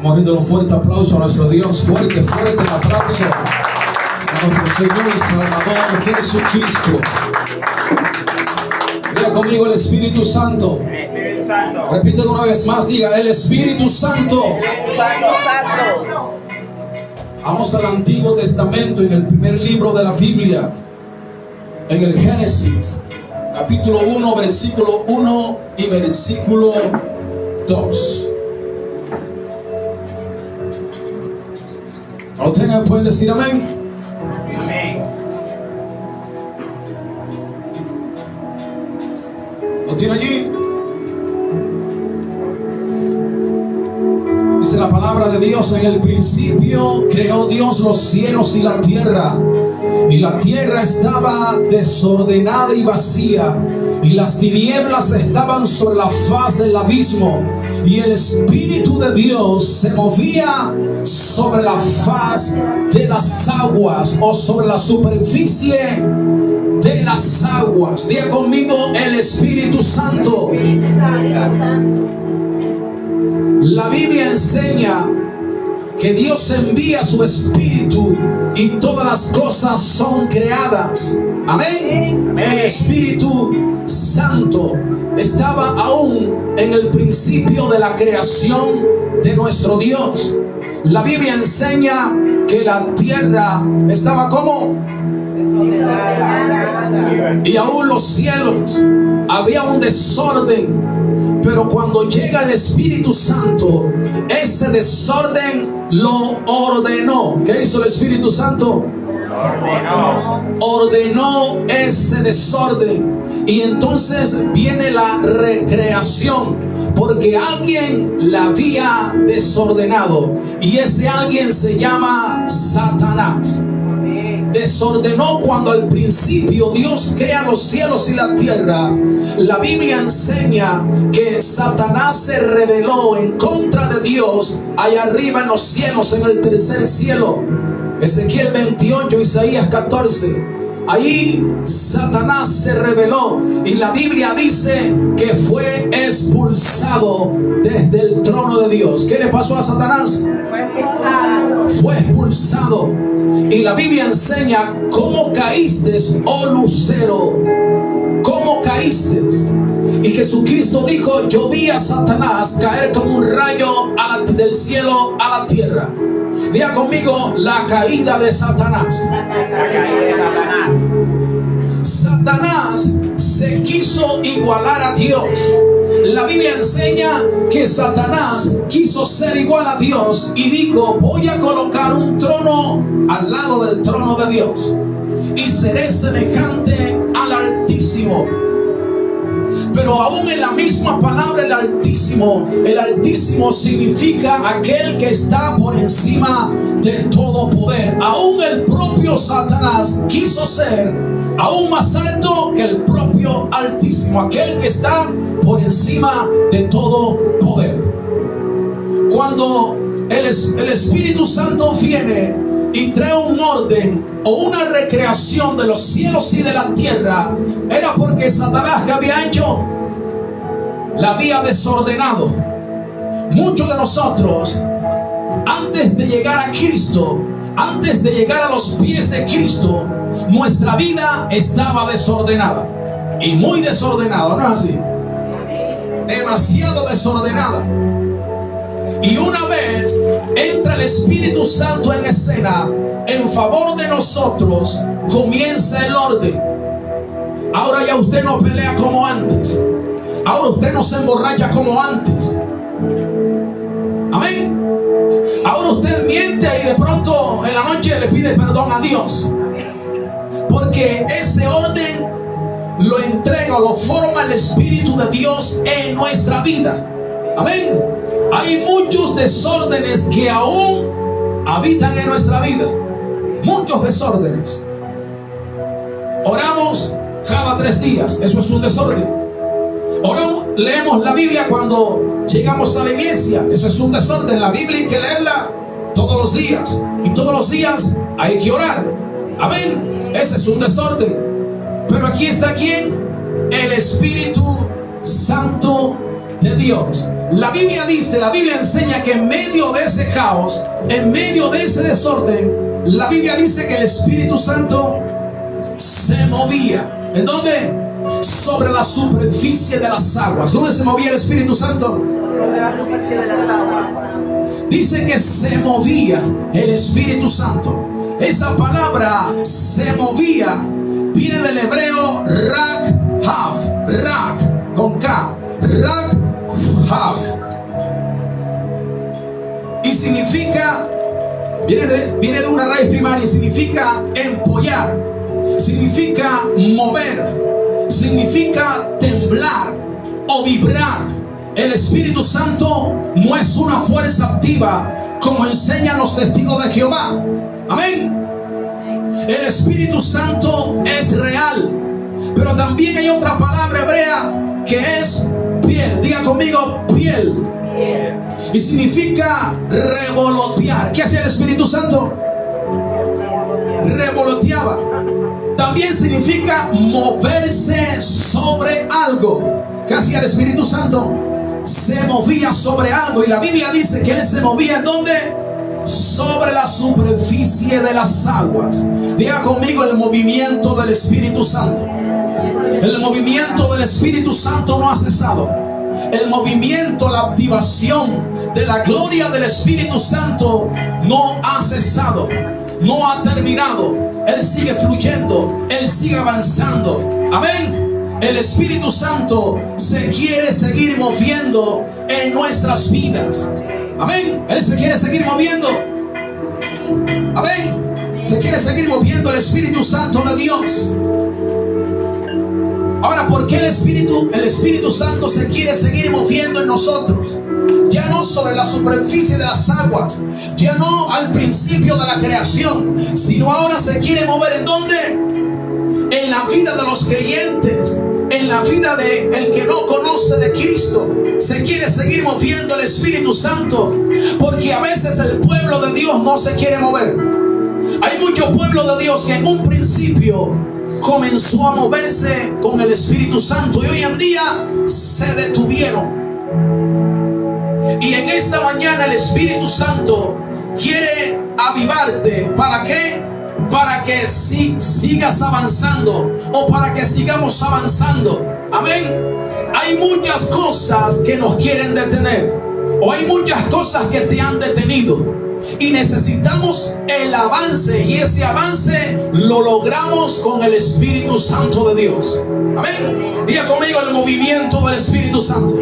Vamos a darle un fuerte aplauso a nuestro Dios. Fuerte, fuerte el aplauso a nuestro Señor y Salvador Jesucristo. Diga conmigo el Espíritu Santo. Repítelo una vez más, diga el Espíritu Santo. Vamos al Antiguo Testamento, en el primer libro de la Biblia, en el Génesis, capítulo 1, versículo 1 y versículo 2. ¿Lo tengan? ¿Pueden decir amén? Amén. ¿Lo tiene allí? Dice la palabra de Dios: en el principio creó Dios los cielos y la tierra estaba desordenada y vacía, y las tinieblas estaban sobre la faz del abismo, y el Espíritu de Dios se movía sobre la faz de las aguas, o sobre la superficie de las aguas. Diga conmigo el Espíritu Santo. La Biblia enseña que Dios envía su Espíritu y todas las cosas son creadas. Amén. El Espíritu Santo estaba aún en el principio de la creación de nuestro Dios. La Biblia enseña que la tierra estaba como y aún los cielos había un desorden. Pero cuando llega el Espíritu Santo, ese desorden lo ordenó. ¿Qué hizo el Espíritu Santo? Ordenó ese desorden. Y entonces viene la recreación, porque alguien la había desordenado, y ese alguien se llama Satanás. Desordenó cuando al principio Dios crea los cielos y la tierra. La Biblia enseña que Satanás se rebeló en contra de Dios allá arriba en los cielos, en el tercer cielo. Ezequiel 28, Isaías 14. Ahí Satanás se rebeló, y la Biblia dice que fue expulsado desde el trono de Dios. ¿Qué le pasó a Satanás? Fue expulsado. Y la Biblia enseña cómo caíste, oh lucero, cómo caíste. Y Jesucristo dijo: yo vi a Satanás caer como un rayo del cielo a la tierra. Diga conmigo: la caída de Satanás. La caída de Satanás. Satanás se quiso igualar a Dios. La Biblia enseña que Satanás quiso ser igual a Dios y dijo: voy a colocar un trono al lado del trono de Dios y seré semejante al Altísimo. Pero aún en la misma palabra el Altísimo significa aquel que está por encima de todo poder. Aún el propio Satanás quiso ser aún más alto que el propio Altísimo, aquel que está por encima de todo poder. Cuando el Espíritu Santo viene y trae un orden o una recreación de los cielos y de la tierra, era porque Satanás, ¿qué había hecho? La había desordenado. Muchos de nosotros, antes de llegar a Cristo, antes de llegar a los pies de Cristo, nuestra vida estaba desordenada, y muy desordenada, ¿no es así? Demasiado desordenada. Y una vez entra el Espíritu Santo en escena en favor de nosotros, comienza el orden. Ahora ya usted no pelea como antes. Ahora usted no se emborracha como antes. Amén. Ahora usted miente y de pronto en la noche le pide perdón a Dios, porque ese orden lo entrega, lo forma el Espíritu de Dios en nuestra vida. Amén. Hay muchos desórdenes que aún habitan en nuestra vida. Muchos desórdenes. Oramos cada 3 días. Eso es un desorden. Oramos, leemos la Biblia cuando llegamos a la iglesia. Eso es un desorden. La Biblia hay que leerla todos los días. Y todos los días hay que orar. Amén. Ese es un desorden. Pero aquí está ¿quién? El Espíritu Santo de Dios. La Biblia dice, la Biblia enseña que en medio de ese caos, en medio de ese desorden, la Biblia dice que el Espíritu Santo se movía. ¿En dónde? Sobre la superficie de las aguas. ¿Dónde se movía el Espíritu Santo? Sobre la superficie de las aguas. Dice que se movía el Espíritu Santo. Esa palabra se movía viene del hebreo rak con K, rak y significa, viene de una raíz primaria y significa empollar, significa mover, significa temblar o vibrar. El Espíritu Santo no es una fuerza activa como enseñan los testigos de Jehová. Amén. El Espíritu Santo es real, pero también hay otra palabra hebrea que es piel. Diga conmigo, piel. Y significa revolotear. ¿Qué hacía el Espíritu Santo? Revoloteaba. También significa moverse sobre algo. ¿Qué hacía el Espíritu Santo? Se movía sobre algo. Y la Biblia dice que Él se movía ¿en dónde? Sobre la superficie de las aguas. Diga conmigo, el movimiento del Espíritu Santo. El movimiento del Espíritu Santo no ha cesado. El movimiento, la activación de la gloria del Espíritu Santo no ha cesado, no ha terminado. Él sigue fluyendo, Él sigue avanzando. Amén. El Espíritu Santo se quiere seguir moviendo en nuestras vidas. Amén. Él se quiere seguir moviendo. Amén. Se quiere seguir moviendo el Espíritu Santo de Dios. Ahora, ¿por qué el Espíritu Santo se quiere seguir moviendo en nosotros? Ya no sobre la superficie de las aguas, ya no al principio de la creación, sino ahora se quiere mover ¿en dónde? En la vida de los creyentes, en la vida de el que no conoce de Cristo. Se quiere seguir moviendo el Espíritu Santo, porque a veces el pueblo de Dios no se quiere mover. Hay mucho pueblo de Dios que en un principio comenzó a moverse con el Espíritu Santo y hoy en día se detuvieron. Y en esta mañana el Espíritu Santo quiere avivarte. ¿Para qué? Para que sigas avanzando, o para que sigamos avanzando. Amén. Hay muchas cosas que nos quieren detener, o hay muchas cosas que te han detenido, y necesitamos el avance, y ese avance lo logramos con el Espíritu Santo de Dios. Amén. Diga conmigo, el movimiento del Espíritu Santo.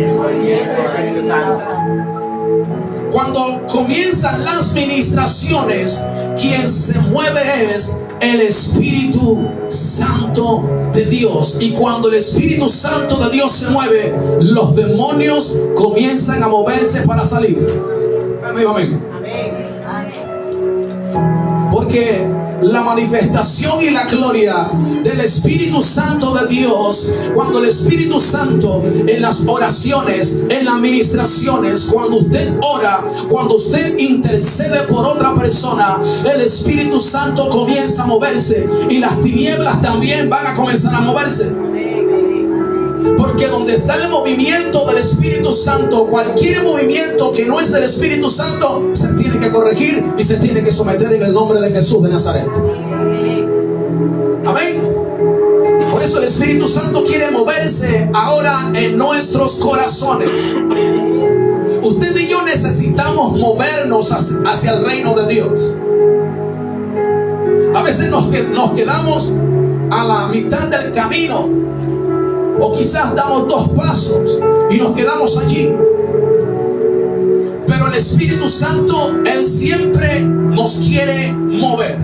Cuando comienzan las ministraciones, quien se mueve es el Espíritu Santo de Dios. Y cuando el Espíritu Santo de Dios se mueve, los demonios comienzan a moverse para salir. Amén. Porque la manifestación y la gloria del Espíritu Santo de Dios, cuando el Espíritu Santo en las oraciones, en las ministraciones, cuando usted ora, cuando usted intercede por otra persona, el Espíritu Santo comienza a moverse, y las tinieblas también van a comenzar a moverse. Porque donde está el movimiento del Espíritu Santo, cualquier movimiento que no es del Espíritu Santo se tiene que corregir y se tiene que someter en el nombre de Jesús de Nazaret. Amén. Por eso el Espíritu Santo quiere moverse ahora en nuestros corazones. Usted y yo necesitamos movernos hacia el reino de Dios. A veces nos quedamos a la mitad del camino, o quizás damos 2 pasos y nos quedamos allí. Pero el Espíritu Santo, Él siempre nos quiere mover.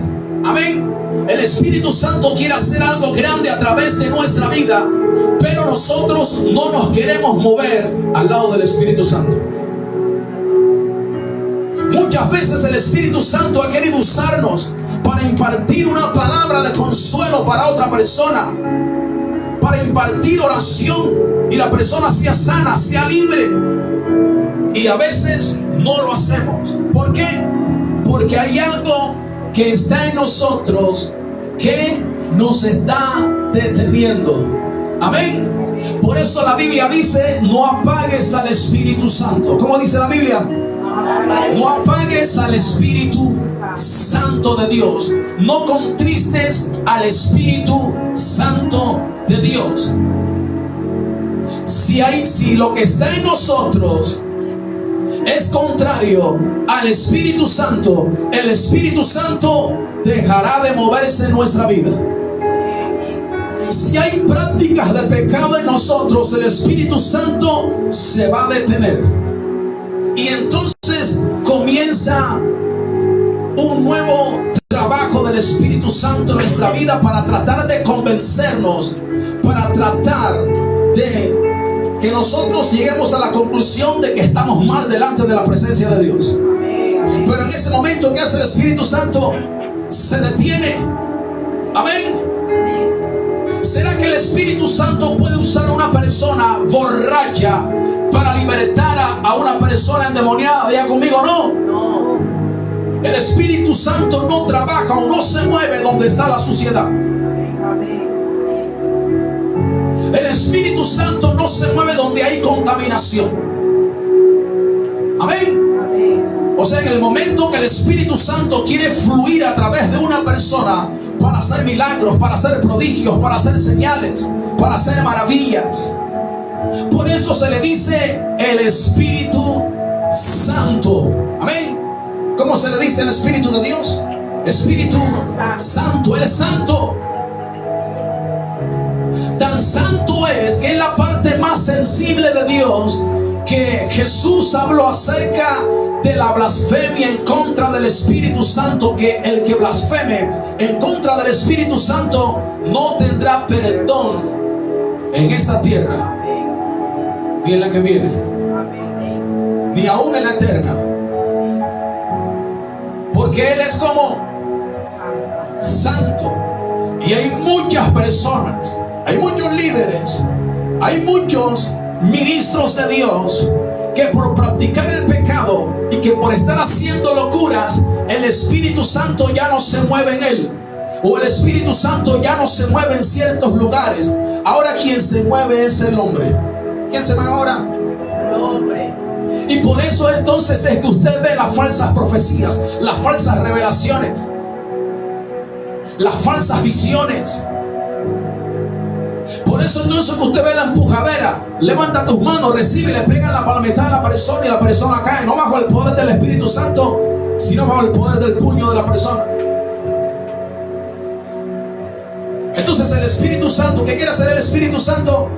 Amén. El Espíritu Santo quiere hacer algo grande a través de nuestra vida, pero nosotros no nos queremos mover al lado del Espíritu Santo. Muchas veces el Espíritu Santo ha querido usarnos para impartir una palabra de consuelo para otra persona, para impartir oración, y la persona sea sana, sea libre. Y a veces no lo hacemos. ¿Por qué? Porque hay algo que está en nosotros que nos está deteniendo. Amén. Por eso la Biblia dice: no apagues al Espíritu Santo. ¿Cómo dice la Biblia? No apagues al Espíritu Santo de Dios. No contristes al Espíritu Santo de Dios. Si lo que está en nosotros es contrario al Espíritu Santo, el Espíritu Santo dejará de moverse en nuestra vida. Si hay prácticas de pecado en nosotros, el Espíritu Santo se va a detener. Y entonces comienza un nuevo trabajo del Espíritu Santo en nuestra vida para tratar de convencernos, para tratar de que nosotros lleguemos a la conclusión de que estamos mal delante de la presencia de Dios. Pero en ese momento, ¿qué hace el Espíritu Santo? Se detiene. Amén. ¿Será que el Espíritu Santo puede usar a una persona borracha para libertar a una persona endemoniada? Diga conmigo, no. El Espíritu Santo no trabaja o no se mueve donde está la suciedad. El Espíritu Santo no se mueve donde hay contaminación. Amén. O sea, en el momento que el Espíritu Santo quiere fluir a través de una persona para hacer milagros, para hacer prodigios, para hacer señales, para hacer maravillas, por eso se le dice el Espíritu Santo. Amén. ¿Cómo se le dice el Espíritu de Dios? Espíritu Santo. Él es santo. Tan santo es que es la parte más sensible de Dios, que Jesús habló acerca de la blasfemia en contra del Espíritu Santo, que el que blasfeme en contra del Espíritu Santo no tendrá perdón en esta tierra, ni en la que viene, ni aún en la eterna, porque Él es como santo. Y hay muchas personas, hay muchos líderes, hay muchos ministros de Dios que por practicar el pecado y que por estar haciendo locuras, el Espíritu Santo ya no se mueve en él, o el Espíritu Santo ya no se mueve en ciertos lugares. Ahora quien se mueve es el hombre. ¿Quién se va ahora? El hombre. Y por eso entonces es que usted ve las falsas profecías, las falsas revelaciones, las falsas visiones. Por eso entonces que usted ve la empujadera, levanta tus manos, recibe y le pega la palmetada a la persona y la persona cae, no bajo el poder del Espíritu Santo, sino bajo el poder del puño de la persona. Entonces el Espíritu Santo, ¿qué quiere hacer el Espíritu Santo?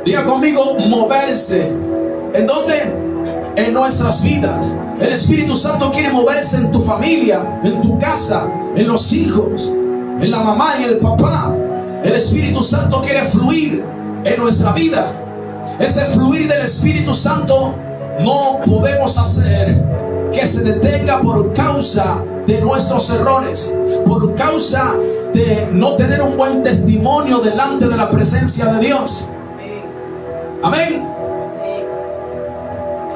Diga conmigo, moverse. ¿En dónde? En nuestras vidas. El Espíritu Santo quiere moverse en tu familia, en tu casa, en los hijos, en la mamá y el papá. El Espíritu Santo quiere fluir en nuestra vida. Ese fluir del Espíritu Santo no podemos hacer que se detenga por causa de nuestros errores, por causa de no tener un buen testimonio delante de la presencia de Dios. Amén.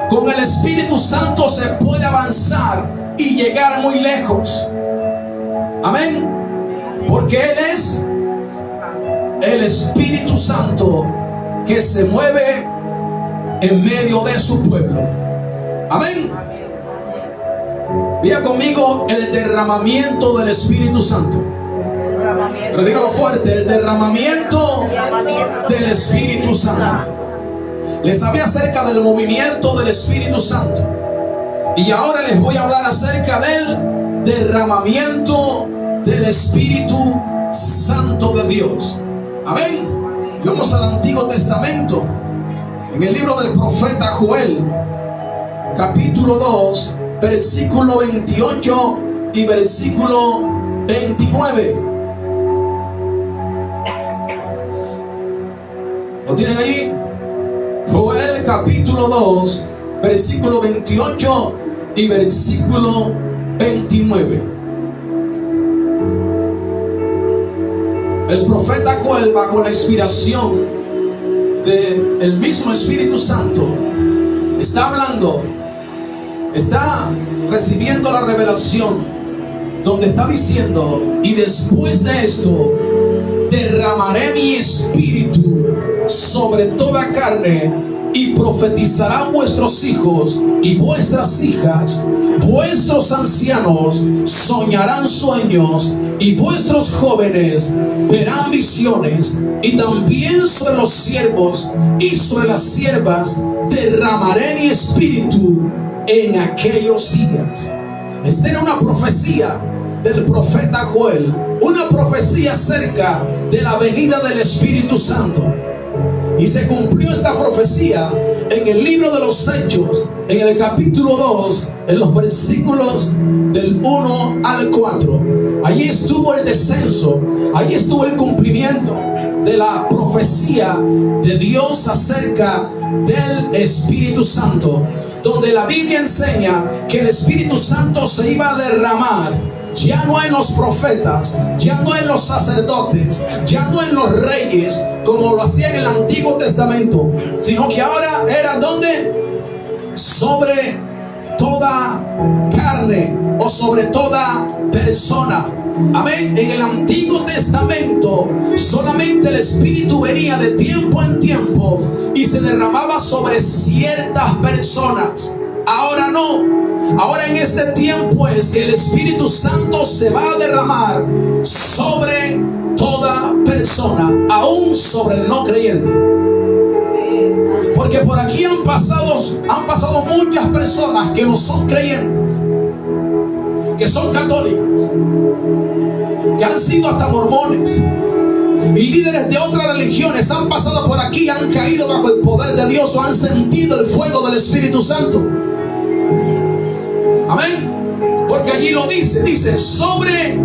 Con el Espíritu Santo se puede avanzar y llegar muy lejos. Amén. Porque Él es el Espíritu Santo que se mueve en medio de su pueblo. Amén. Diga conmigo, el derramamiento del Espíritu Santo. Pero dígalo fuerte, el derramamiento del Espíritu Santo. Les hablé acerca del movimiento del Espíritu Santo, y ahora les voy a hablar acerca del derramamiento del Espíritu Santo de Dios. Amén. Vamos al Antiguo Testamento, en el libro del profeta Joel, capítulo 2, versículo 28 y versículo 29. ¿Lo tienen allí? Joel capítulo 2, versículo 28 y versículo 29. El profeta Joel, bajo la inspiración del mismo Espíritu Santo, está hablando, está recibiendo la revelación, donde está diciendo: y después de esto derramaré mi espíritu sobre toda carne, y profetizarán vuestros hijos y vuestras hijas, vuestros ancianos soñarán sueños, y vuestros jóvenes verán visiones, y también sobre los siervos y sobre las siervas derramaré mi espíritu en aquellos días. Esta era una profecía del profeta Joel, una profecía acerca de la venida del Espíritu Santo. Y se cumplió esta profecía en el libro de los Hechos, en el capítulo 2, en los versículos del 1 al 4. Allí estuvo el descenso, allí estuvo el cumplimiento de la profecía de Dios acerca del Espíritu Santo, donde la Biblia enseña que el Espíritu Santo se iba a derramar ya no en los profetas, ya no en los sacerdotes, ya no en los reyes, como lo hacía en el Antiguo Testamento, sino que ahora era donde sobre toda carne o sobre toda persona. Amén. En el Antiguo Testamento solamente el Espíritu venía de tiempo en tiempo y se derramaba sobre ciertas personas. Ahora no. Ahora en este tiempo es que el Espíritu Santo se va a derramar sobre toda persona, aún sobre el no creyente. Porque por aquí han pasado muchas personas que no son creyentes, que son católicos, que han sido hasta mormones, y líderes de otras religiones han pasado por aquí, han caído bajo el poder de Dios o han sentido el fuego del Espíritu Santo. Amén. Porque allí lo dice sobre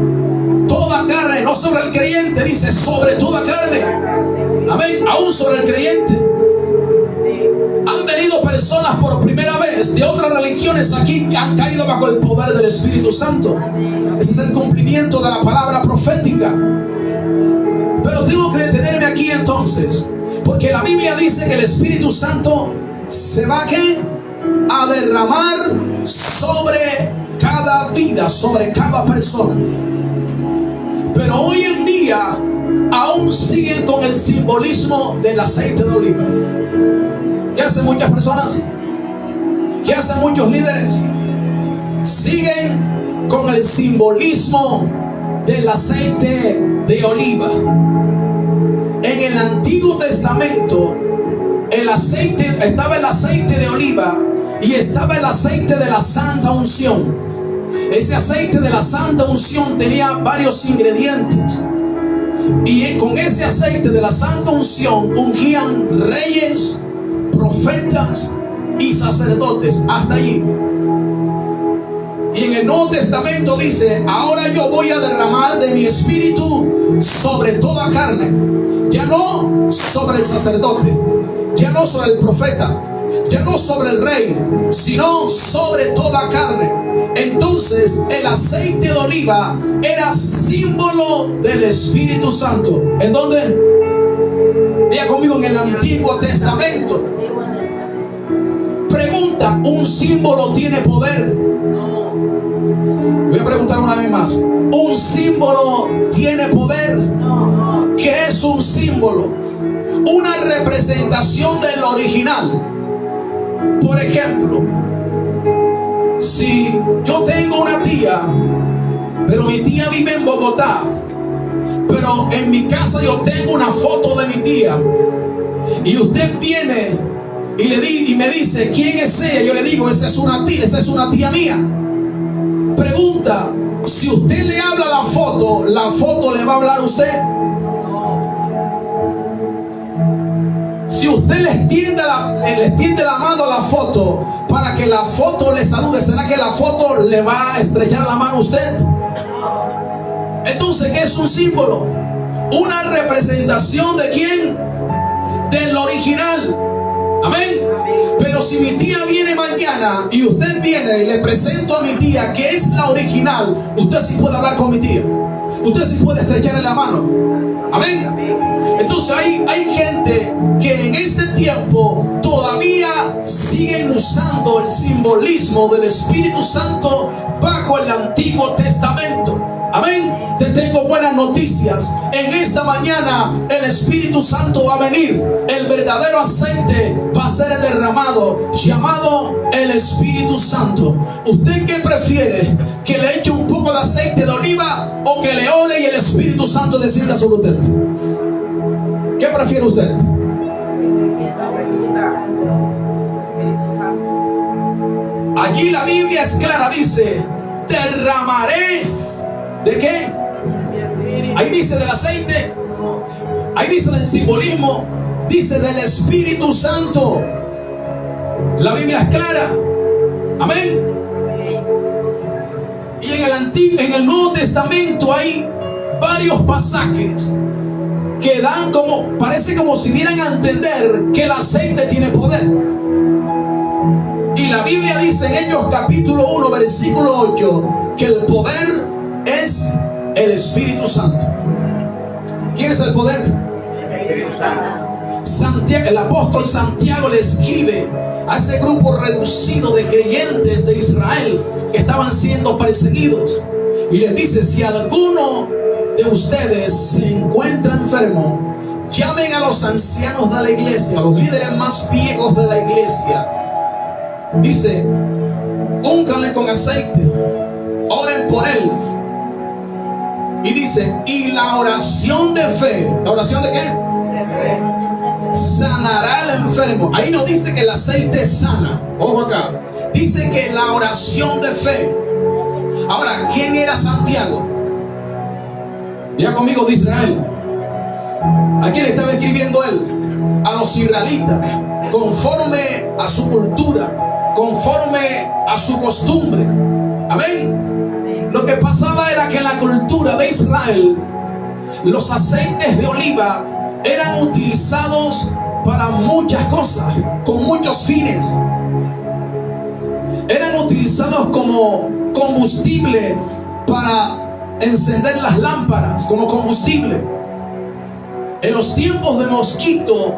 toda carne, no sobre el creyente, dice sobre toda carne. Amén. Aún sobre el creyente. Han venido personas por primera vez de otras religiones aquí y han caído bajo el poder del Espíritu Santo. Ese es el cumplimiento de la palabra profética. Pero tengo que detenerme aquí entonces, porque la Biblia dice que el Espíritu Santo se va a derramar sobre cada vida, sobre cada persona. Pero hoy en día aún siguen con el simbolismo del aceite de oliva. ¿Qué hacen muchas personas? ¿Qué hacen muchos líderes? Siguen con el simbolismo del aceite de oliva. En el Antiguo Testamento estaba el aceite de oliva y estaba el aceite de la santa unción. Ese aceite de la santa unción tenía varios ingredientes, y con ese aceite de la santa unción ungían reyes, profetas y sacerdotes. Hasta allí. Y en el Nuevo Testamento dice: ahora yo voy a derramar de mi espíritu sobre toda carne. Ya no sobre el sacerdote, ya no sobre el profeta, ya no sobre el rey, sino sobre toda carne. Entonces el aceite de oliva era símbolo del Espíritu Santo. ¿En dónde? Diga conmigo: en el Antiguo Testamento. Pregunta: ¿un símbolo tiene poder? Voy a preguntar una vez más: ¿un símbolo tiene poder? ¿Qué es un símbolo? Una representación del original. Por ejemplo, si yo tengo una tía, pero mi tía vive en Bogotá, pero en mi casa yo tengo una foto de mi tía, y usted viene y me dice: ¿quién es ella? Yo le digo: esa es una tía mía. Pregunta: si usted le habla a la foto le va a hablar a usted. Si usted le extiende la mano a la foto para que la foto le salude, ¿será que la foto le va a estrechar la mano a usted? Entonces, ¿qué es un símbolo? Una representación ¿de quién? Del original. Amén. Pero si mi tía viene mañana mañana y usted viene y le presento a mi tía, que es la original, usted sí puede hablar con mi tía. Usted sí puede estrecharle la mano. Amén. Entonces hay gente que en este tiempo todavía siguen usando el simbolismo del Espíritu Santo bajo el Antiguo Testamento. Amén. Te tengo buenas noticias. En esta mañana el Espíritu Santo va a venir. El verdadero aceite va a ser derramado, llamado el Espíritu Santo. ¿Usted qué prefiere? ¿Que le eche un poco de aceite de oliva o que le ore y el Espíritu Santo descienda sobre usted? ¿Qué prefiere usted? Allí la Biblia es clara, dice: derramaré. ¿De qué? Ahí dice del aceite, ahí dice del simbolismo, dice del Espíritu Santo. La Biblia es clara. Amén. Y en el Nuevo Testamento hay varios pasajes que dan como, parece como si dieran a entender que el aceite tiene poder. Y la Biblia dice en Hechos capítulo 1 versículo 8 que el poder es el Espíritu Santo. ¿Quién es el poder? El Espíritu Santo. Santiago, el apóstol Santiago le escribe a ese grupo reducido de creyentes de Israel que estaban siendo perseguidos y les dice: si alguno de ustedes se encuentra enfermo, llamen a los ancianos de la iglesia, a los líderes más viejos de la iglesia. Dice: únganle con aceite, oren por él. Y dice: y la oración de fe. ¿La oración de qué? De fe. Sanará al enfermo. Ahí no dice que el aceite sana. Ojo acá. Dice que la oración de fe. Ahora, ¿quién era Santiago? Diga conmigo: de Israel. ¿A quién le estaba escribiendo él? A los israelitas, conforme a su cultura, conforme a su costumbre. Amén. Lo que pasaba era que en la cultura de Israel los aceites de oliva eran utilizados para muchas cosas, con muchos fines. Eran utilizados como combustible para encender las lámparas, como combustible. En los tiempos de mosquito,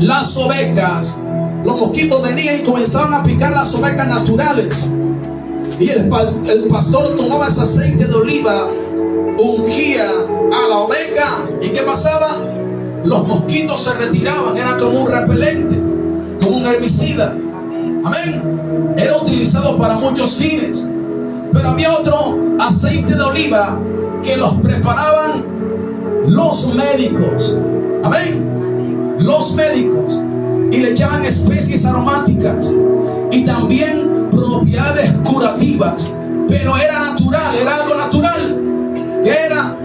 las ovejas, los mosquitos venían y comenzaban a picar las ovejas naturales. Y el pastor tomaba ese aceite de oliva, ungía a la oveja. ¿Y qué pasaba? Los mosquitos se retiraban. Era como un repelente, como un herbicida. Amén. Era utilizado para muchos fines. Pero había otro aceite de oliva que los preparaban los médicos. Amén. Los médicos. Y le echaban especies aromáticas y también propiedades curativas. Pero era natural, era algo natural. ¿Qué era?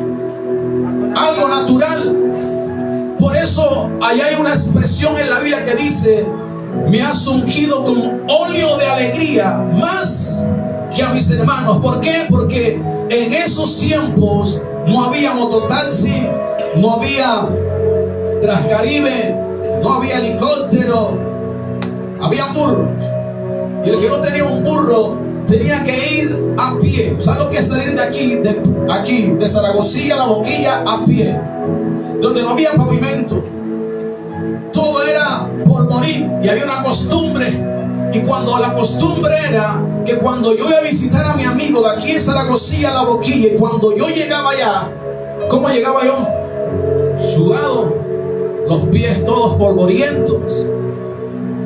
Algo natural. Por eso allá hay una expresión en la Biblia que dice: me has ungido con óleo de alegría más que a mis hermanos. ¿Por qué? Porque en esos tiempos no había mototaxi, no había Transcaribe, no había helicóptero, había burros. Y el que no tenía un burro tenía que ir a pie. ¿Sabes lo que es salir de aquí, de Zaragoza a La Boquilla a pie? Donde no había pavimento, todo era polvorín. Y había una costumbre. Y cuando la costumbre era que cuando yo iba a visitar a mi amigo de aquí en Zaragoza a La Boquilla, y cuando yo llegaba allá, ¿cómo llegaba yo? Sudado, los pies todos polvorientos.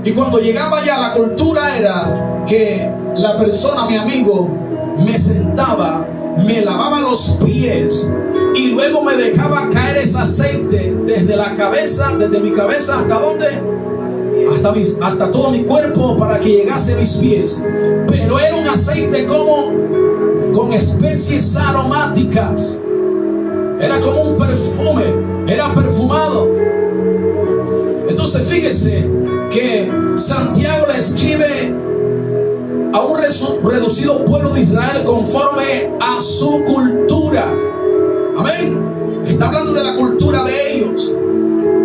Y cuando llegaba allá, la cultura era que la persona, mi amigo, me sentaba, me lavaba los pies y luego me dejaba caer ese aceite desde la cabeza, desde mi cabeza hasta ¿dónde? Hasta todo mi cuerpo, para que llegase a mis pies. Pero era un aceite como con especies aromáticas. Era como un perfume, era perfumado. Entonces fíjese que Santiago le escribe a un reducido pueblo de Israel conforme a su cultura. Amén. Está hablando de la cultura de ellos.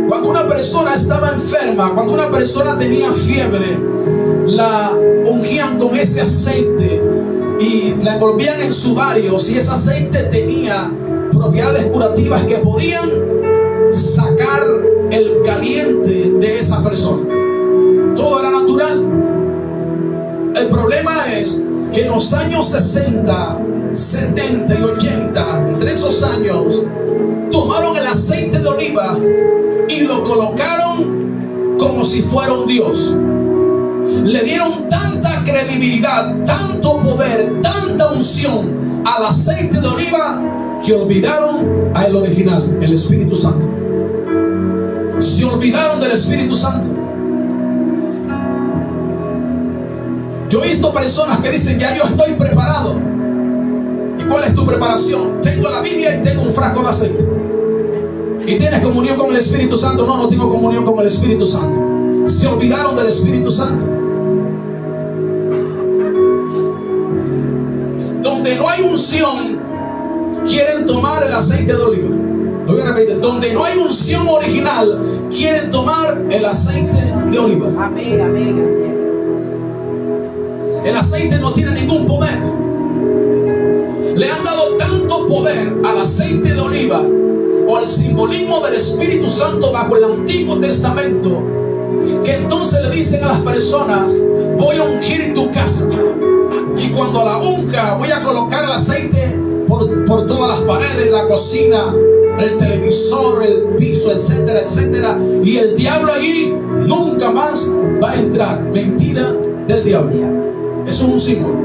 Cuando una persona estaba enferma, cuando una persona tenía fiebre, la ungía con ese aceite y la envolvían en sudarios, y ese aceite tenía propiedades curativas que podían sacar el caliente de esa persona. Todo era natural. El problema es que en los años 60, 70 y 80, entre esos años, tomaron el aceite de oliva y lo colocaron como si fuera un Dios. Le dieron tanta credibilidad, tanto poder, tanta unción al aceite de oliva que olvidaron al original, el Espíritu Santo. Se olvidaron del Espíritu Santo. Yo he visto personas que dicen: ya yo estoy preparado. ¿Y cuál es tu preparación? Tengo la Biblia y tengo un frasco de aceite. ¿Y tienes comunión con el Espíritu Santo? No, no tengo comunión con el Espíritu Santo. Se olvidaron del Espíritu Santo. Donde no hay unción, quieren tomar el aceite de oliva. Lo voy a repetir: donde no hay unción original, quieren tomar el aceite de oliva. Amén, amén, así es. El aceite no tiene ningún poder. Le han dado tanto poder al aceite de oliva o al simbolismo del Espíritu Santo bajo el Antiguo Testamento, que entonces le dicen a las personas: voy a ungir tu casa, y cuando la unja voy a colocar el aceite por todas las paredes, la cocina, el televisor, el piso, etcétera, etcétera, y el diablo allí nunca más va a entrar. Mentira del diablo. Eso es un símbolo.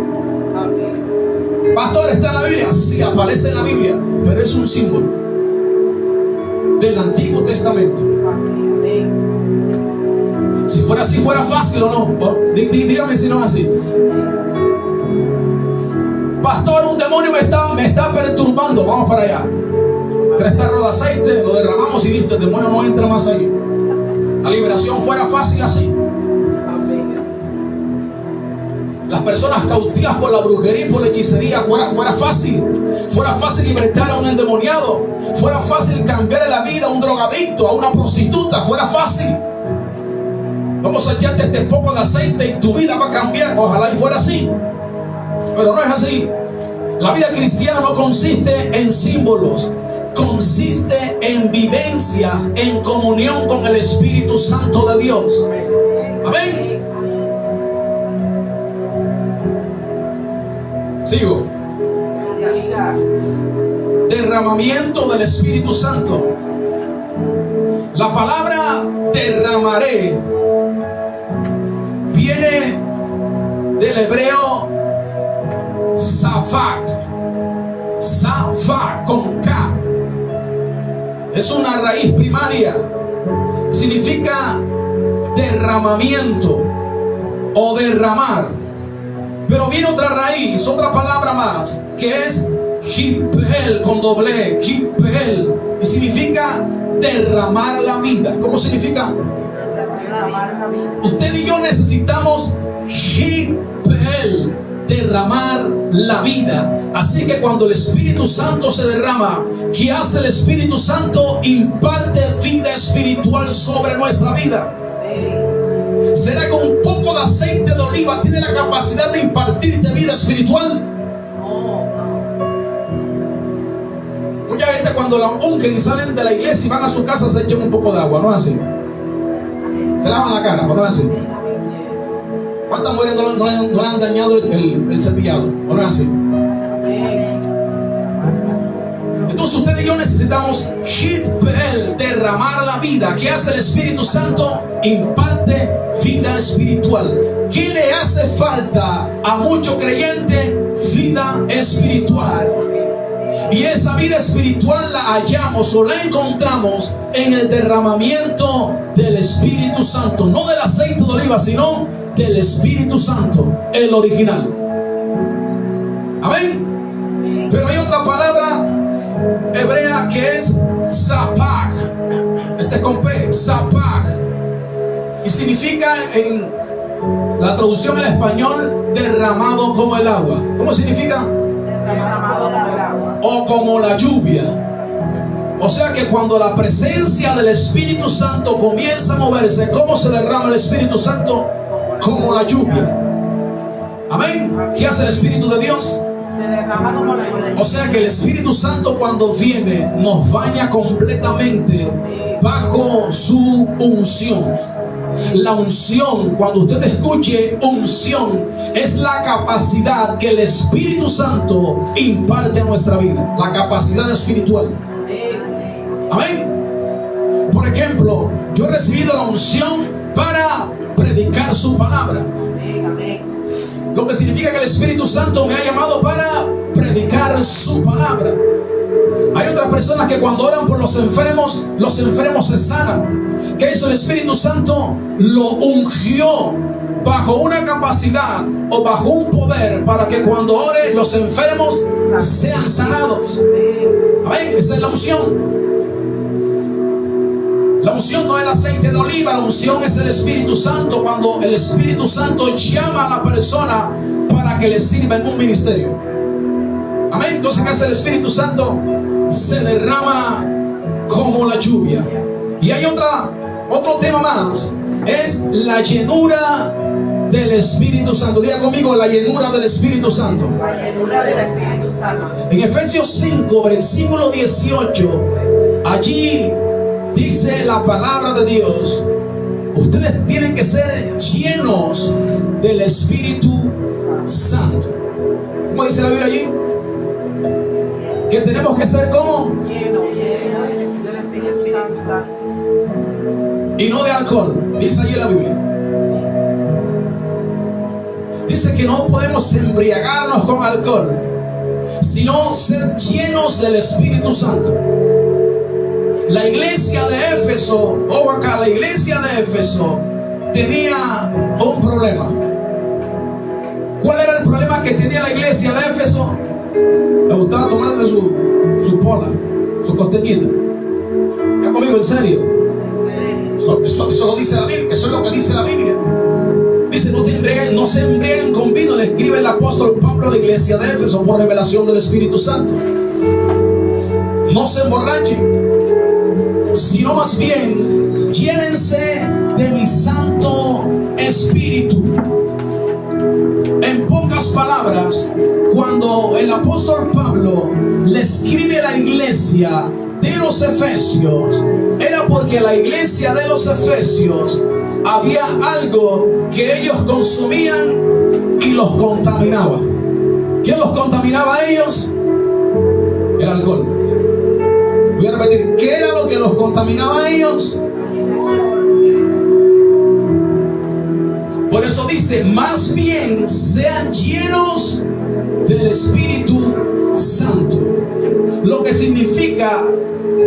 Pastor, ¿está en la Biblia? Sí, aparece en la Biblia, pero es un símbolo del Antiguo Testamento. Si fuera así, fuera fácil o no. Dígame si no es así. Pastor, un demonio me está perturbando. Vamos para allá. 3 tarros de aceite, lo derramamos y listo. El demonio no entra más ahí. La liberación fuera fácil así. Las personas cautivas por la brujería y por la hechicería, fuera fácil. Fuera fácil libertar a un endemoniado. Fuera fácil cambiar la vida a un drogadicto, a una prostituta. Fuera fácil. Vamos a echarte este poco de aceite y tu vida va a cambiar. Ojalá y fuera así. Pero no es así. La vida cristiana no consiste en símbolos. Consiste en vivencias, en comunión con el Espíritu Santo de Dios. Amén. Sigo. Derramamiento del Espíritu Santo. La palabra derramaré viene del hebreo Safak. Safak con K. Es una raíz primaria. Significa derramamiento o derramar. Pero viene otra raíz, otra palabra más, que es Hipel con doble, Hipel, y significa derramar la vida. ¿Cómo significa? Derramar la vida. Usted y yo necesitamos Hipel, derramar la vida. Así que cuando el Espíritu Santo se derrama, ¿qué hace el Espíritu Santo? Imparte vida espiritual sobre nuestra vida. ¿Será que un poco de aceite de oliva tiene la capacidad de impartirte vida espiritual? Mucha gente cuando la ungen y salen de la iglesia y van a su casa se echan un poco de agua, ¿no es así? Se lavan la cara, ¿no es así? ¿Cuántas mujeres no le han dañado el cepillado, ¿no es así? Entonces usted y yo necesitamos Hitpel, derramar la vida. ¿Qué hace el Espíritu Santo? Imparte vida espiritual. ¿Qué le hace falta a mucho creyente? Vida espiritual. Y esa vida espiritual la hallamos o la encontramos en el derramamiento del Espíritu Santo. No del aceite de oliva, sino del Espíritu Santo, el original. Amén. Pero hay otra palabra hebrea que es Zapak. Este es con P, Zapak. Y significa en la traducción en español derramado como el agua. ¿Cómo significa? Derramado como el agua. O como la lluvia. O sea que cuando la presencia del Espíritu Santo comienza a moverse, ¿cómo se derrama el Espíritu Santo? Como la lluvia. Amén. Amén. ¿Qué hace el Espíritu de Dios? Se derrama como la lluvia. O sea que el Espíritu Santo cuando viene nos baña completamente bajo su unción. La unción, cuando usted escuche unción, es la capacidad que el Espíritu Santo imparte a nuestra vida. La capacidad espiritual. Amén. Por ejemplo, yo he recibido la unción para predicar su palabra. Lo que significa que el Espíritu Santo me ha llamado para predicar su palabra. Hay otras personas que cuando oran por los enfermos se sanan. ¿Qué hizo el Espíritu Santo? Lo ungió bajo una capacidad o bajo un poder para que cuando ore los enfermos sean sanados. Amén. Esa es la unción. La unción no es el aceite de oliva, la unción es el Espíritu Santo. Cuando el Espíritu Santo llama a la persona para que le sirva en un ministerio. Amén. Entonces, ¿qué hace el Espíritu Santo? Se derrama como la lluvia. Y hay otro tema más. Es la llenura del Espíritu Santo. Diga conmigo, la llenura del Espíritu Santo. La llenura del Espíritu Santo. En Efesios 5, versículo 18, allí dice la palabra de Dios: ustedes tienen que ser llenos del Espíritu Santo. ¿Cómo dice la Biblia allí? Que tenemos que ser como Llenos del Espíritu Santo. y no de alcohol. Dice allí la Biblia. Dice que no podemos embriagarnos con alcohol, sino ser llenos del Espíritu Santo. La iglesia de Éfeso, ojo acá, la iglesia de Éfeso tenía un problema. ¿Cuál era el problema que tenía la iglesia de Éfeso? Le gustaba tomarse su pola, su costeñita. ¿Está conmigo en serio? Eso lo dice la Biblia, eso es lo que dice la Biblia. Dice: no se embriaguen con vino, le escribe el apóstol Pablo a la iglesia de Éfeso por revelación del Espíritu Santo. No se emborrachen, sino más bien llénense de mi Santo Espíritu. En pocas palabras, cuando el apóstol Pablo le escribe a la iglesia de los Efesios, era porque la iglesia de los Efesios había algo que ellos consumían y los contaminaba. ¿Quién los contaminaba a ellos? El alcohol. Voy a repetir, ¿qué era lo que los contaminaba a ellos? Por eso dice: más bien sean llenos del Espíritu Santo. Lo que significa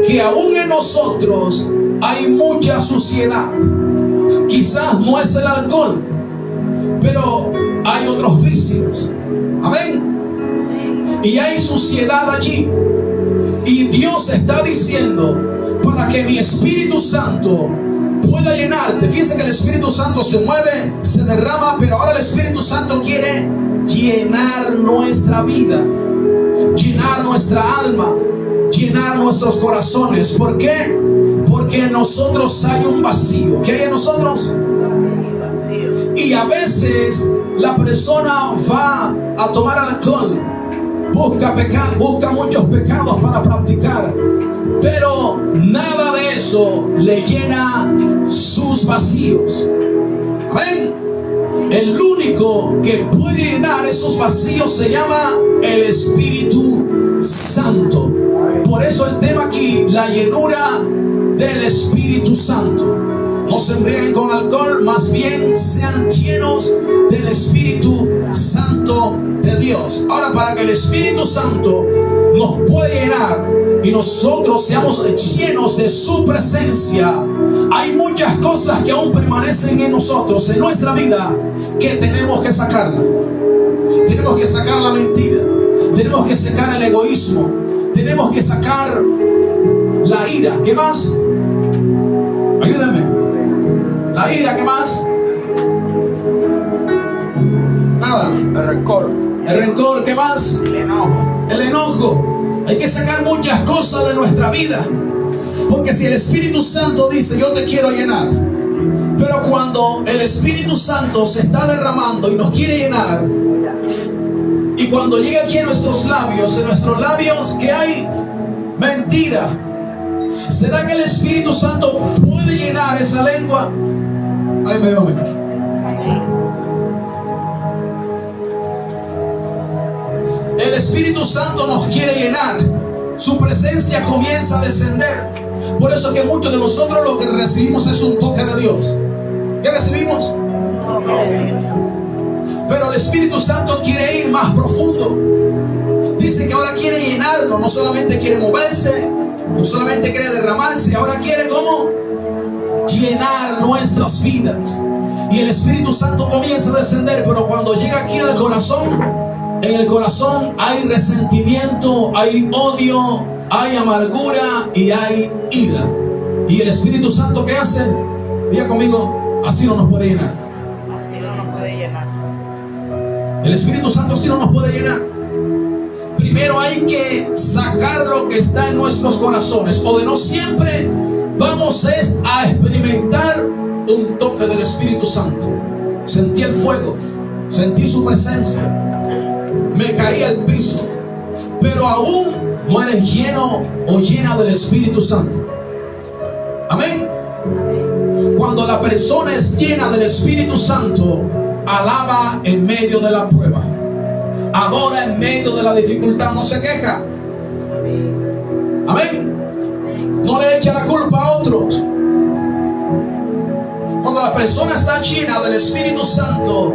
que aún en nosotros hay mucha suciedad. Quizás no es el alcohol, pero hay otros vicios. Amén. Y hay suciedad allí. Y Dios está diciendo: para que mi Espíritu Santo pueda llenarte. Fíjense que el Espíritu Santo se mueve, se derrama, pero ahora el Espíritu Santo quiere llenar nuestra vida, llenar nuestra alma, llenar nuestros corazones. ¿Por qué? Porque en nosotros hay un vacío. ¿Qué hay en nosotros? Y a veces la persona va a tomar alcohol, busca muchos pecados para practicar, pero nada de eso le llena sus vacíos. Amén. El único que puede llenar esos vacíos se llama el Espíritu Santo. Por eso el tema aquí, la llenura del Espíritu Santo. No se embriaguen con alcohol, más bien sean llenos del Espíritu Santo de Dios. Ahora, para que el Espíritu Santo nos pueda llenar y nosotros seamos llenos de su presencia, hay muchas cosas que aún permanecen en nosotros, en nuestra vida, que tenemos que sacarla. Tenemos que sacar la mentira, tenemos que sacar el egoísmo, tenemos que sacar la ira. ¿Qué más? Ayúdenme. La ira, ¿qué más? Nada. El rencor. El rencor, ¿qué más? El enojo. El enojo. Hay que sacar muchas cosas de nuestra vida. Porque si el Espíritu Santo dice: yo te quiero llenar, Pero cuando el Espíritu Santo se está derramando y nos quiere llenar, y cuando llega aquí en nuestros labios, ¿qué hay? Mentira. ¿Será que el Espíritu Santo puede llenar esa lengua? Ay, me dio. El Espíritu Santo nos quiere llenar. Su presencia comienza a descender. Por eso que muchos de nosotros lo que recibimos es un toque de Dios. ¿Qué recibimos? Pero el Espíritu Santo quiere ir más profundo. Dice que ahora quiere llenarnos. No solamente quiere moverse, no solamente quiere derramarse, ahora quiere ¿cómo? Llenar nuestras vidas. Y el Espíritu Santo comienza a descender. Pero cuando llega aquí al corazón, en el corazón hay resentimiento, hay odio, hay amargura y hay ira. Y el Espíritu Santo, ¿qué hace? Diga conmigo, así no nos puede llenar. Así no nos puede llenar. El Espíritu Santo así no nos puede llenar. Primero hay que sacar lo que está en nuestros corazones, o de no siempre vamos a experimentar un toque del Espíritu Santo. Sentí el fuego, sentí su presencia, me caí al piso, pero aún no eres lleno o llena del Espíritu Santo. Amén. Cuando la persona es llena del Espíritu Santo, alaba en medio de la prueba, adora en medio de la dificultad, no se queja. Amén. No le echa la culpa a otros. Cuando la persona está llena del Espíritu Santo,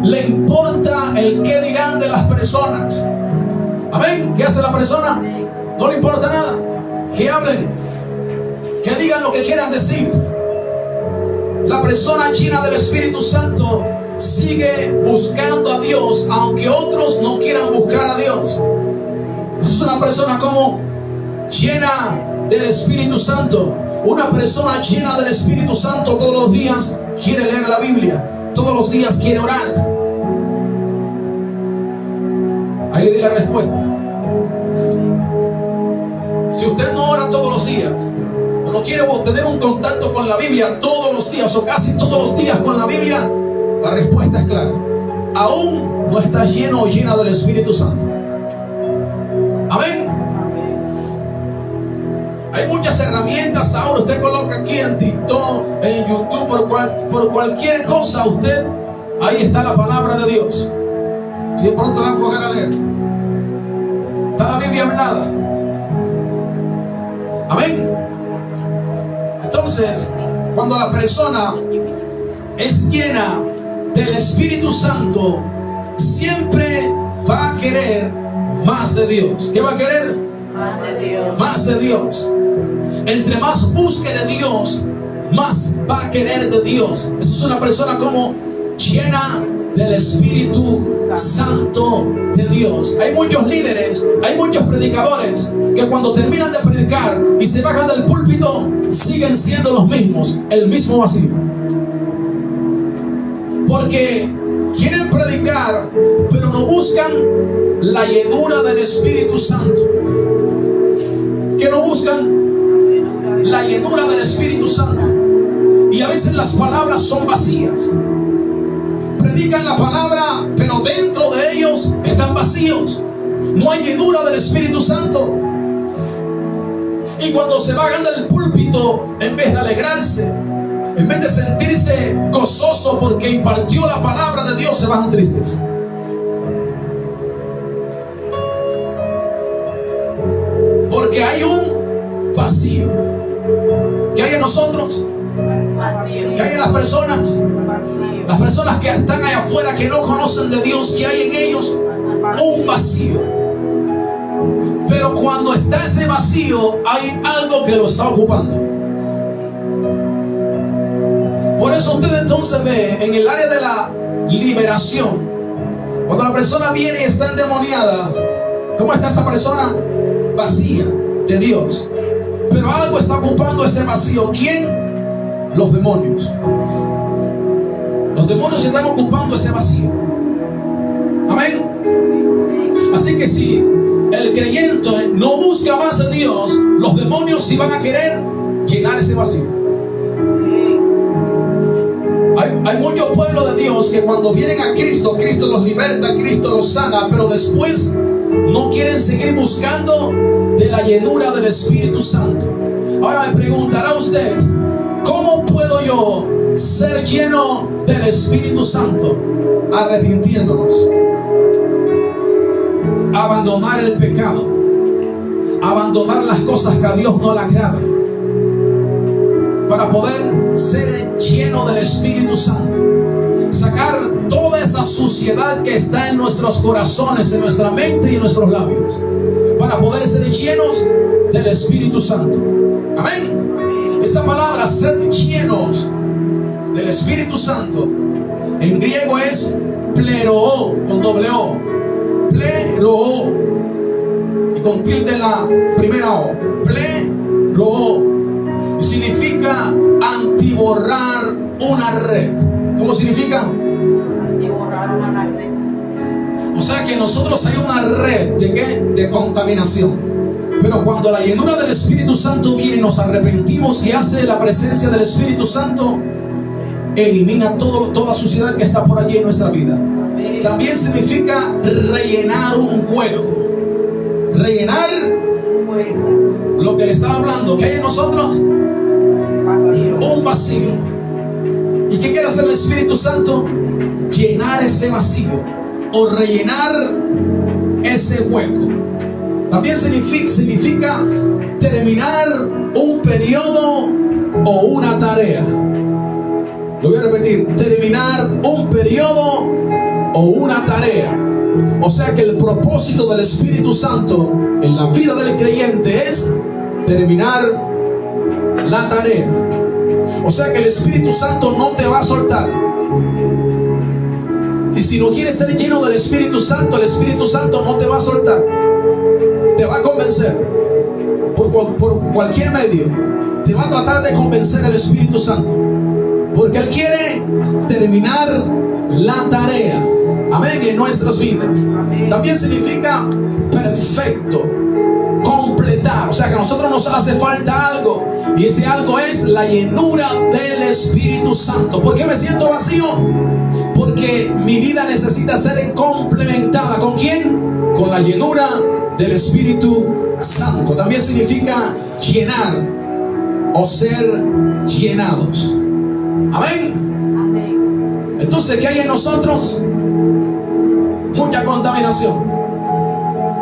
le importa el qué dirán de las personas. Amén. ¿Qué hace la persona? No le importa nada. Que hablen, que digan lo que quieran decir. La persona llena del Espíritu Santo sigue buscando a Dios, aunque otros no quieran buscar a Dios. Esa es una persona como llena del Espíritu Santo. Una persona llena del Espíritu Santo todos los días quiere leer la Biblia, todos los días quiere orar. Ahí le di la respuesta. Si usted no ora todos los días, o no quiere tener un contacto con la Biblia todos los días, o casi todos los días con la Biblia, la respuesta es clara: aún no está lleno o llena del Espíritu Santo. Amén. Hay muchas herramientas ahora. Usted coloca aquí en TikTok, en YouTube, por cualquier cosa, usted, ahí está la palabra de Dios. Si de pronto la aflojar a leer, está la Biblia hablada. Amén. Entonces, cuando la persona es llena del Espíritu Santo, siempre va a querer más de Dios. ¿Qué va a querer? Más de Dios. Más de Dios. Entre más busque de Dios, más va a querer de Dios. Esa es una persona como llena del Espíritu Santo de Dios. Hay muchos líderes, hay muchos predicadores que cuando terminan de predicar y se bajan del púlpito, siguen siendo los mismos, el mismo vacío. Porque quieren predicar, pero no buscan la llenura del Espíritu Santo. ¿Qué no buscan? La llenura del Espíritu Santo. Y a veces las palabras son vacías. Predican la palabra, pero dentro de ellos están vacíos. No hay llenura del Espíritu Santo. Y cuando se bajan del púlpito, en vez de alegrarse, en vez de sentirse gozoso porque impartió la palabra de Dios, se bajan tristes. Porque hay un vacío. ¿Qué hay en nosotros? ¿Qué hay en las personas? Las personas que están allá afuera, que no conocen de Dios, ¿qué hay en ellos? Un vacío. Pero cuando está ese vacío, hay algo que lo está ocupando. Por eso usted entonces ve en el área de la liberación, cuando la persona viene y está endemoniada, ¿cómo está esa persona? Vacía de Dios. Pero algo está ocupando ese vacío. ¿Quién? Los demonios. Los demonios están ocupando ese vacío. Amén. Así que si el creyente no busca más de Dios, los demonios sí van a querer llenar ese vacío. Hay mucho pueblo de Dios que cuando vienen a Cristo, Cristo los liberta, Cristo los sana, pero después no quieren seguir buscando de la llenura del Espíritu Santo. Ahora me preguntará usted, ¿cómo puedo yo ser lleno del Espíritu Santo? Arrepintiéndonos, abandonar el pecado, abandonar las cosas que a Dios no le agradan, para poder ser lleno del Espíritu Santo, sacar toda esa suciedad que está en nuestros corazones, en nuestra mente y en nuestros labios, para poder ser llenos del Espíritu Santo. Amén. Esa palabra, ser llenos del Espíritu Santo, en griego es pleroo, con doble O, pleroo, y con tilde en la primera O, pleroo. Significa antiborrar una red. ¿Cómo significa? Antiborrar una red. O sea que nosotros hay una red ¿de qué? De contaminación. Pero cuando la llenura del Espíritu Santo viene y nos arrepentimos y hace la presencia del Espíritu Santo, elimina toda suciedad que está por allí en nuestra vida. También significa rellenar un hueco. Rellenar lo que le estaba hablando, que hay en nosotros un vacío. ¿Y qué quiere hacer el Espíritu Santo? Llenar ese vacío o rellenar ese hueco. También significa terminar un periodo o una tarea. Lo voy a repetir: terminar un periodo o una tarea. O sea que el propósito del Espíritu Santo en la vida del creyente es terminar la tarea. O sea que el Espíritu Santo no te va a soltar. Y si no quieres ser lleno del Espíritu Santo, el Espíritu Santo no te va a soltar. Te va a convencer por cualquier medio. Te va a tratar de convencer el Espíritu Santo, porque Él quiere terminar la tarea. Amén, en nuestras vidas. También significa perfecto, completar. O sea que a nosotros nos hace falta algo, y ese algo es la llenura del Espíritu Santo. ¿Por qué me siento vacío? Porque mi vida necesita ser complementada. ¿Con quién? Con la llenura del Espíritu Santo. También significa llenar o ser llenados. Amén. Entonces, ¿qué hay en nosotros? Mucha contaminación,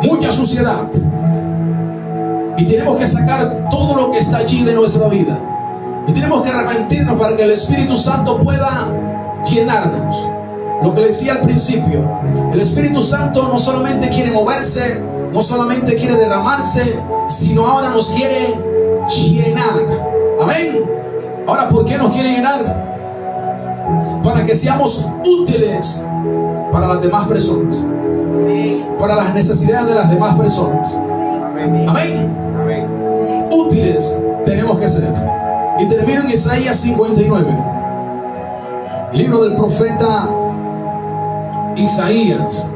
mucha suciedad, y tenemos que sacar todo lo que está allí de nuestra vida, y tenemos que arrepentirnos para que el Espíritu Santo pueda llenarnos. Lo que le decía al principio, el Espíritu Santo no solamente quiere moverse, no solamente quiere derramarse, sino ahora nos quiere llenar. Amén. Ahora, ¿por qué nos quiere llenar? Para que seamos útiles para las demás personas, para las necesidades de las demás personas. Amén. Útiles tenemos que ser. Y termino en Isaías 59, libro del profeta Isaías,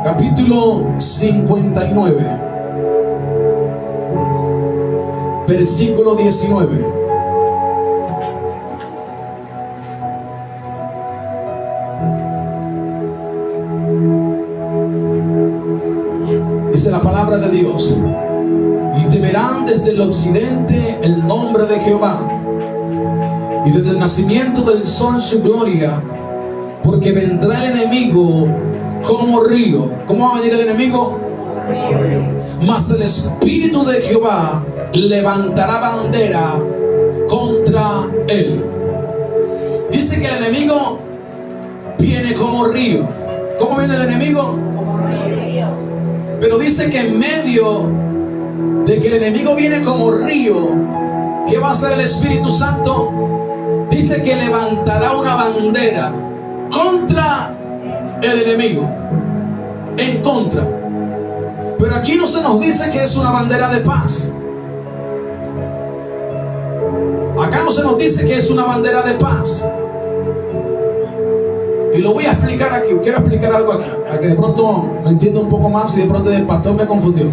capítulo 59, versículo 19. Dice la palabra de Dios: y temerán desde el occidente el nombre de Jehová, y desde el nacimiento del sol su gloria, porque vendrá el enemigo como río. ¿Cómo va a venir el enemigo? Mas el Espíritu de Jehová levantará bandera contra él. Dice que el enemigo viene como río. ¿Cómo viene el enemigo? Pero dice que en medio de que el enemigo viene como río, ¿qué va a hacer el Espíritu Santo? Dice que levantará una bandera contra el enemigo, en contra. Pero aquí no se nos dice que es una bandera de paz. Acá no se nos dice que es una bandera de paz. Y lo voy a explicar aquí. Quiero explicar algo aquí, para que de pronto me entienda un poco más, y de pronto el pastor me confundió.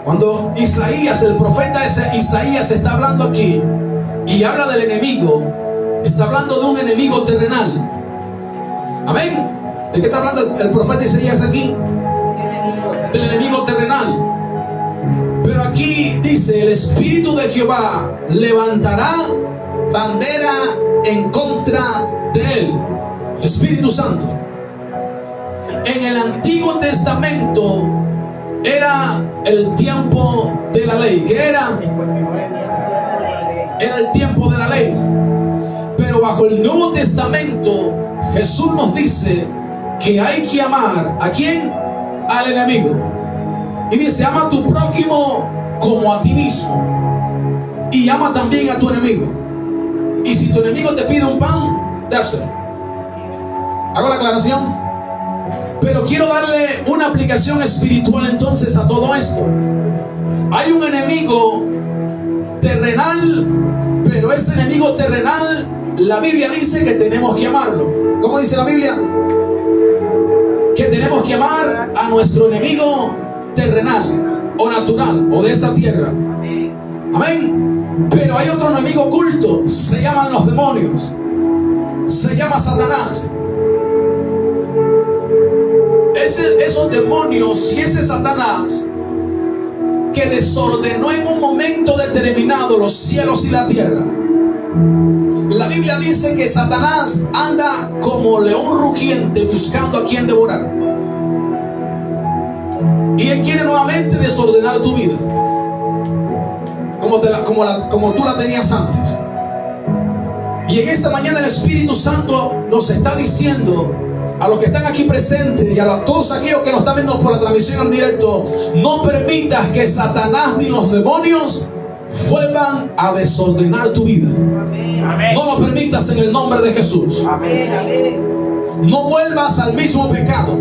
Cuando Isaías, el profeta Isaías está hablando aquí y habla del enemigo, Está hablando de un enemigo terrenal. Amén. ¿De qué está hablando el profeta Isaías aquí? Del enemigo terrenal. Pero aquí dice: el Espíritu de Jehová levantará bandera en contra de él. El Espíritu Santo. En el Antiguo Testamento era el tiempo de la ley. ¿Qué era? Era el tiempo de la ley. Pero bajo el Nuevo Testamento, Jesús nos dice que hay que amar ¿a quién? Al enemigo. Y dice: ama a tu prójimo como a ti mismo, y ama también a tu enemigo. Y si tu enemigo te pide un pan, dáselo. ¿Hago la aclaración? Pero quiero darle una aplicación espiritual entonces a todo esto. Hay un enemigo terrenal, pero ese enemigo terrenal, la Biblia dice que tenemos que amarlo. ¿Cómo dice la Biblia? Que tenemos que amar a nuestro enemigo terrenal o natural o de esta tierra. Amén. Pero hay otro enemigo oculto, se llaman los demonios, se llama Satanás. Esos demonios y ese Satanás que desordenó en un momento determinado los cielos y la tierra. La Biblia dice que Satanás anda como león rugiente buscando a quien devorar. Y él quiere nuevamente desordenar tu vida como tú la tenías antes. Y en esta mañana el Espíritu Santo nos está diciendo a los que están aquí presentes y a todos aquellos que nos están viendo por la transmisión en directo: no permitas que Satanás ni los demonios vuelvan a desordenar tu vida. Amén. No lo permitas en el nombre de Jesús. Amén. No vuelvas al mismo pecado.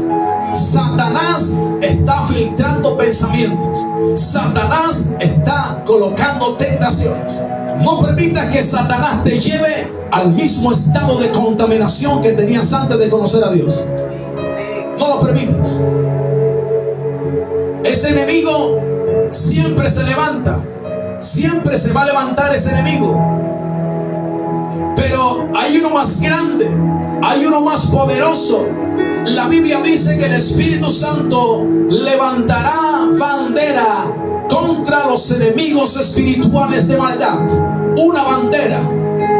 Satanás está filtrando pensamientos. Satanás está colocando tentaciones. No permitas que Satanás te lleve al mismo estado de contaminación que tenías antes de conocer a Dios. No lo permitas. Ese enemigo siempre se levanta. Siempre se va a levantar ese enemigo. Pero hay uno más grande, hay uno más poderoso. La Biblia dice que el Espíritu Santo levantará bandera contra los enemigos espirituales de maldad. Una bandera.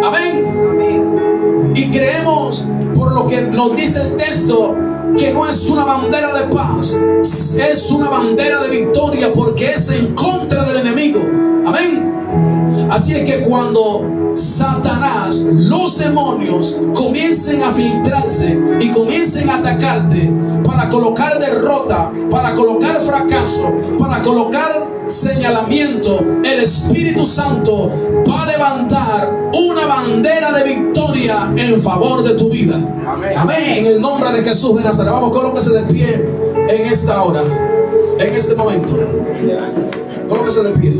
Amén. Y creemos, por lo que nos dice el texto, que no es una bandera de paz, es una bandera de victoria, porque es en contra del enemigo. Amén. Así es que cuando Satanás, los demonios comiencen a filtrarse y comiencen a atacarte para colocar derrota, para colocar fracaso, para colocar señalamiento, el Espíritu Santo va a levantar una bandera de victoria en favor de tu vida. Amén. Amén. En el nombre de Jesús de Nazaret. Vamos, colóquese de pie en esta hora, en este momento. Colóquese de pie.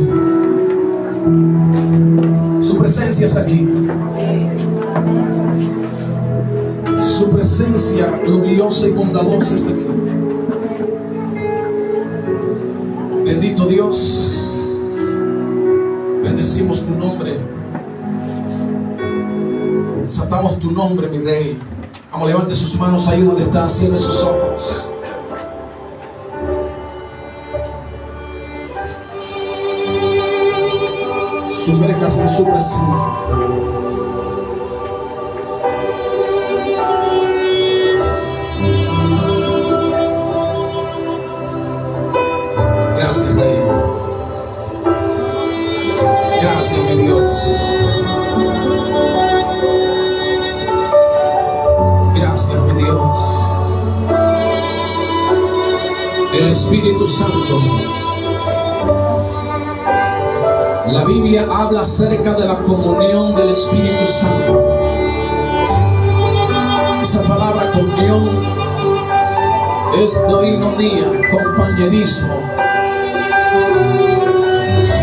Su presencia es aquí. Su presencia gloriosa y bondadosa está aquí. Bendito Dios, bendecimos tu nombre, exaltamos tu nombre, mi Rey. Vamos, levante sus manos ahí donde está, cierre sus ojos. Sumérjase en su presencia. Gracias, Rey. Gracias, mi Dios. Gracias, mi Dios. El Espíritu Santo. La Biblia habla acerca de la comunión del Espíritu Santo. Esa palabra comunión es koinonia, compañerismo.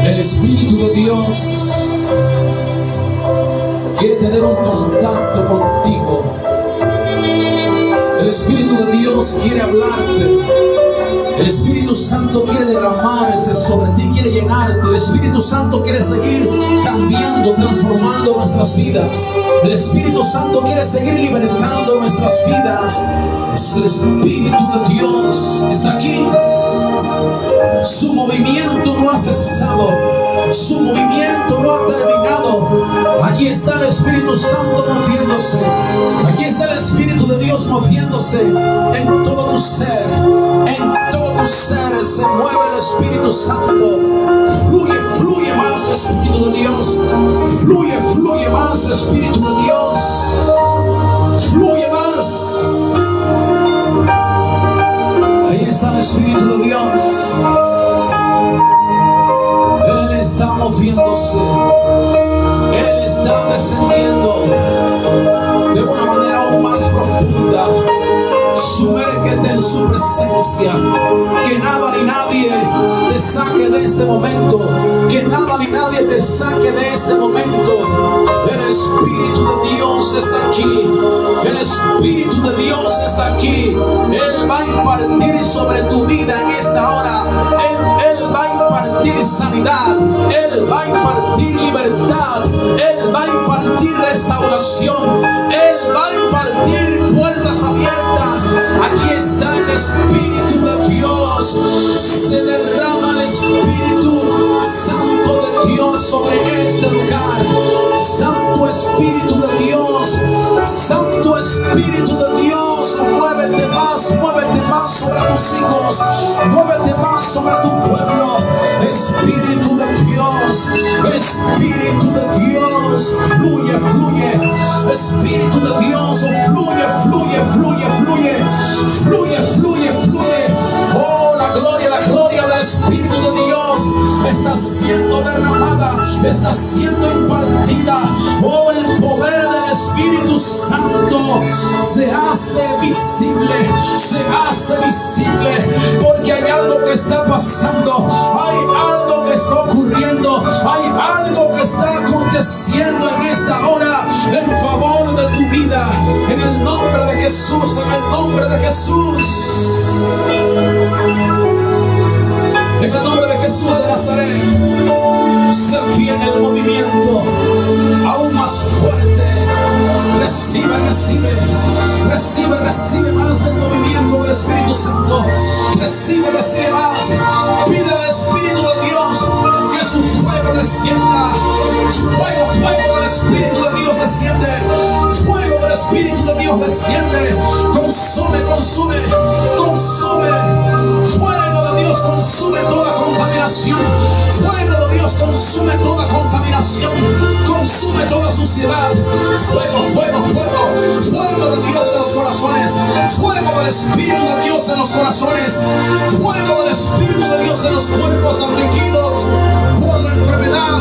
El Espíritu de Dios quiere tener un contacto contigo. El Espíritu de Dios quiere hablarte. El Espíritu Santo quiere derramarse sobre ti, quiere llenarte. El Espíritu Santo quiere seguir cambiando, transformando nuestras vidas. El Espíritu Santo quiere seguir libertando nuestras vidas. Es el Espíritu de Dios. Está aquí. Su movimiento no ha cesado. Su movimiento no ha terminado. Aquí está el Espíritu Santo moviéndose. Aquí está el Espíritu de Dios moviéndose en todo tu ser. En todo tu ser se mueve el Espíritu Santo. Fluye, fluye más, Espíritu de Dios. Fluye, fluye más, Espíritu de Dios. Fluye más. Ahí está el Espíritu de Dios. Él está moviéndose. Él está descendiendo de una manera aún más profunda. Sumérgete en su presencia. Que nada ni nadie te saque de este momento. Que nada ni nadie te saque de este momento. El Espíritu de Dios está aquí. El Espíritu de Dios está aquí. Él va a impartir sobre tu vida en esta hora. Él va a impartir sanidad. Él va a impartir libertad. Él va a impartir restauración. Él va a impartir puertas abiertas. Aquí está el Espíritu de Dios. Se derrama el Espíritu Santo de Dios sobre este lugar. Santo Espíritu de Dios. Santo Espíritu de Dios. Muévete más sobre tus hijos. Muévete más sobre tu pueblo. Espíritu de Dios. Espíritu de Dios. Fluye, fluye. Espíritu de Dios. Fluye, fluye, fluye, fluye. Fluye, fluye, fluye. Oh, la gloria del Espíritu de Dios está siendo derramada, está siendo impartida. Oh, el poder del Espíritu Santo se hace visible, porque hay algo que está pasando, hay algo que está ocurriendo, hay algo que está aconteciendo en esta hora en favor de tu vida, en el nombre de Jesús, en el nombre de Jesús. En el nombre de Jesús de Nazaret, se viene el movimiento aún más fuerte. Recibe más del movimiento del Espíritu Santo. Recibe más. Pide al Espíritu de Dios que su fuego descienda. Fuego del Espíritu de Dios desciende. Fuego del Espíritu de Dios desciende. Consume. Fuego de Dios consume toda contaminación. Fuego de Dios consume toda contaminación. Consume toda suciedad. Fuego de Dios en los corazones. Fuego del Espíritu de Dios en los corazones. Fuego del Espíritu de Dios en los cuerpos afligidos por la enfermedad.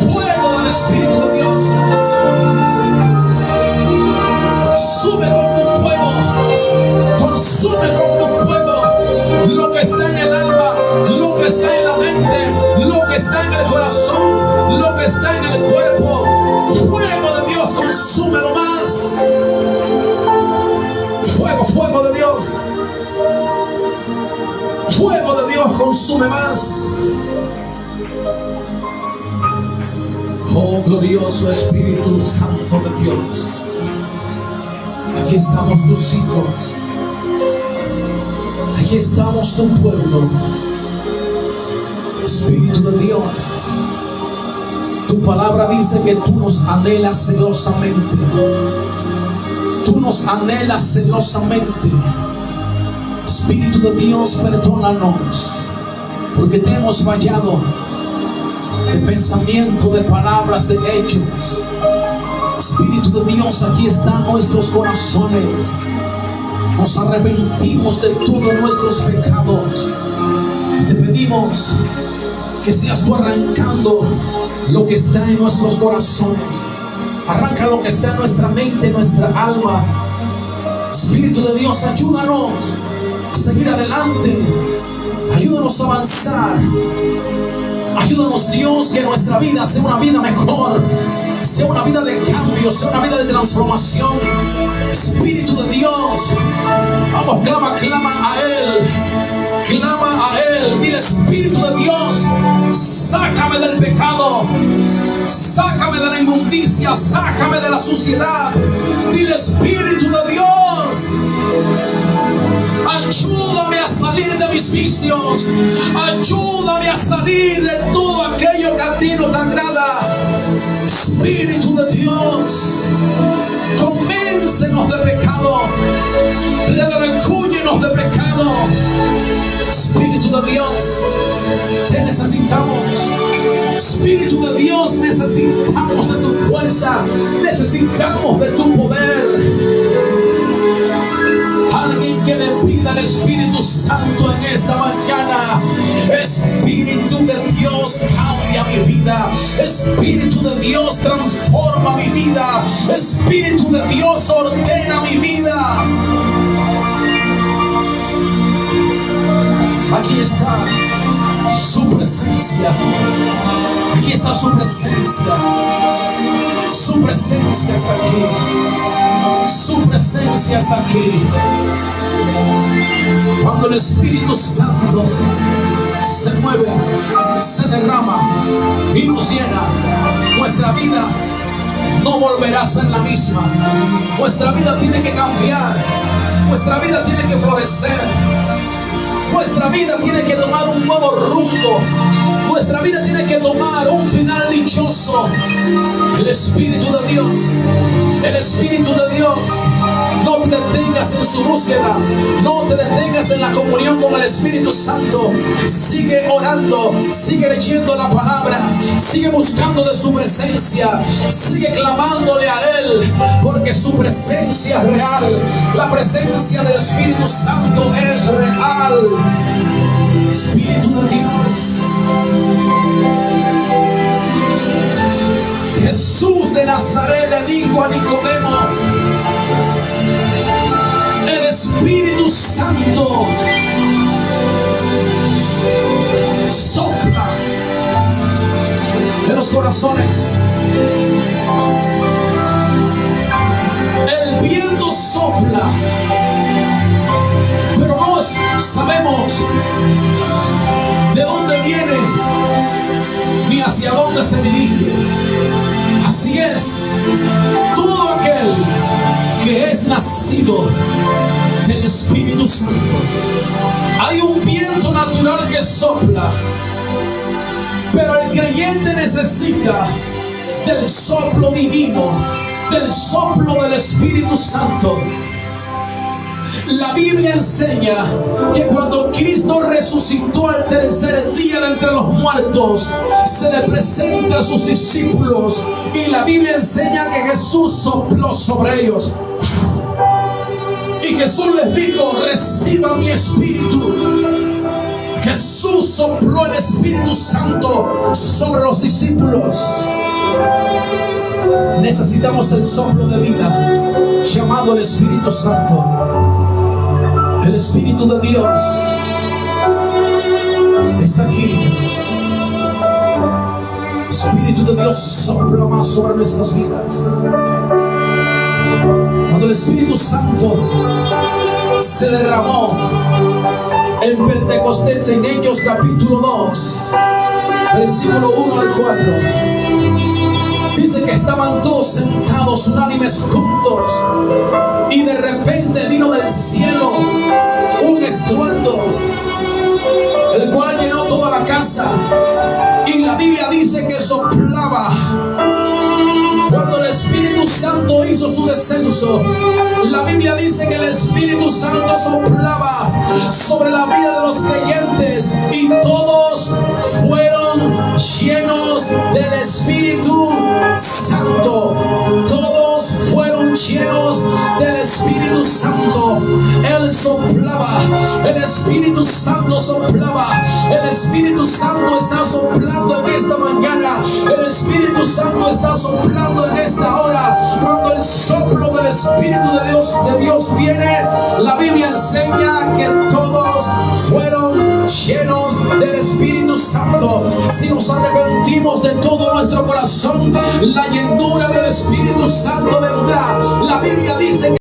Fuego del Espíritu de Dios. Consume con tu fuego lo que está en el alma, lo que está en la mente, lo que está en el corazón, lo que está en el cuerpo. Fuego de Dios, consúmelo más. Fuego de Dios. Fuego de Dios, consume más. Oh, glorioso Espíritu Santo de Dios. Aquí estamos tus hijos. Aquí estamos tu pueblo. Espíritu de Dios, tu palabra dice que tú nos anhelas celosamente. Tú nos anhelas celosamente. Espíritu de Dios, perdónanos porque te hemos fallado de pensamiento, de palabras, de hechos. Espíritu de Dios, aquí están nuestros corazones. Nos arrepentimos de todos nuestros pecados y te pedimos que seas tú arrancando lo que está en nuestros corazones. Arranca lo que está en nuestra mente, en nuestra alma. Espíritu de Dios, ayúdanos a seguir adelante. Ayúdanos a avanzar. Ayúdanos, Dios, que nuestra vida sea una vida mejor, sea una vida de cambio, sea una vida de transformación. Espíritu de Dios, vamos, clama a Él. Clama a Él. Dile: Espíritu de Dios, sácame del pecado, sácame de la inmundicia, sácame de la suciedad. Dile: Espíritu de Dios, ayúdame a salir de mis vicios, ayúdame a salir de todo aquello que a ti no te agrada. Espíritu de Dios, convéncenos de pecado, redargúyenos de pecado. Espíritu de Dios, te necesitamos. Espíritu de Dios, necesitamos de tu fuerza, necesitamos de tu poder. Alguien que le pida al Espíritu Santo en esta mañana: Espíritu de Dios, cambia mi vida. Espíritu de Dios, transforma mi vida. Espíritu de Dios, ordena mi vida. Aquí está su presencia. Aquí está su presencia. Su presencia está aquí. Su presencia está aquí. Cuando el Espíritu Santo se mueve, se derrama y nos llena, nuestra vida no volverá a ser la misma. Nuestra vida tiene que cambiar. Nuestra vida tiene que florecer. Nuestra vida tiene que tomar un nuevo rumbo. Nuestra vida tiene que tomar un final dichoso. El Espíritu de Dios, el Espíritu de Dios. No te detengas en su búsqueda, no te detengas en la comunión con el Espíritu Santo. Sigue orando, sigue leyendo la palabra, sigue buscando de su presencia, sigue clamándole a Él, porque su presencia es real. La presencia del Espíritu Santo es real. Espíritu de Dios. Jesús de Nazaret le dijo a Nicodemo: el Espíritu Santo sopla en los corazones. El viento sopla, pero no sabemos de dónde viene ni hacia dónde se dirige. Así es, todo aquel que es nacido del Espíritu Santo. Hay un viento natural que sopla, pero el creyente necesita del soplo divino, del soplo del Espíritu Santo. La Biblia enseña que cuando Cristo resucitó al tercer día de entre los muertos, se le presenta a sus discípulos, y la Biblia enseña que Jesús sopló sobre ellos. Y Jesús les dijo: reciban mi espíritu. Jesús sopló el Espíritu Santo sobre los discípulos. Necesitamos el soplo de vida llamado el Espíritu Santo. El Espíritu de Dios está aquí. Espíritu de Dios, sopla más sobre nuestras vidas. Cuando el Espíritu Santo se derramó en Pentecostés, en Hechos capítulo 2, versículo 1 al 4, dice que estaban todos sentados unánimes juntos, y de repente vino del cielo un estruendo, el cual llenó toda la casa, y la Biblia dice que soplaba. Cuando el Espíritu Santo hizo su descenso, la Biblia dice que el Espíritu Santo soplaba sobre la vida de los creyentes, y todos fueron llenos del Espíritu Santo. Todos fueron llenos del Espíritu Santo. Él soplaba, el Espíritu Santo soplaba. El Espíritu Santo está soplando en esta mañana. El Espíritu Santo está soplando en esta hora. Cuando el soplo del Espíritu de Dios viene, la Biblia enseña que todos fueron llenos del Espíritu Santo, si nos arrepentimos de todo nuestro corazón, la llenura del Espíritu Santo vendrá. La Biblia dice que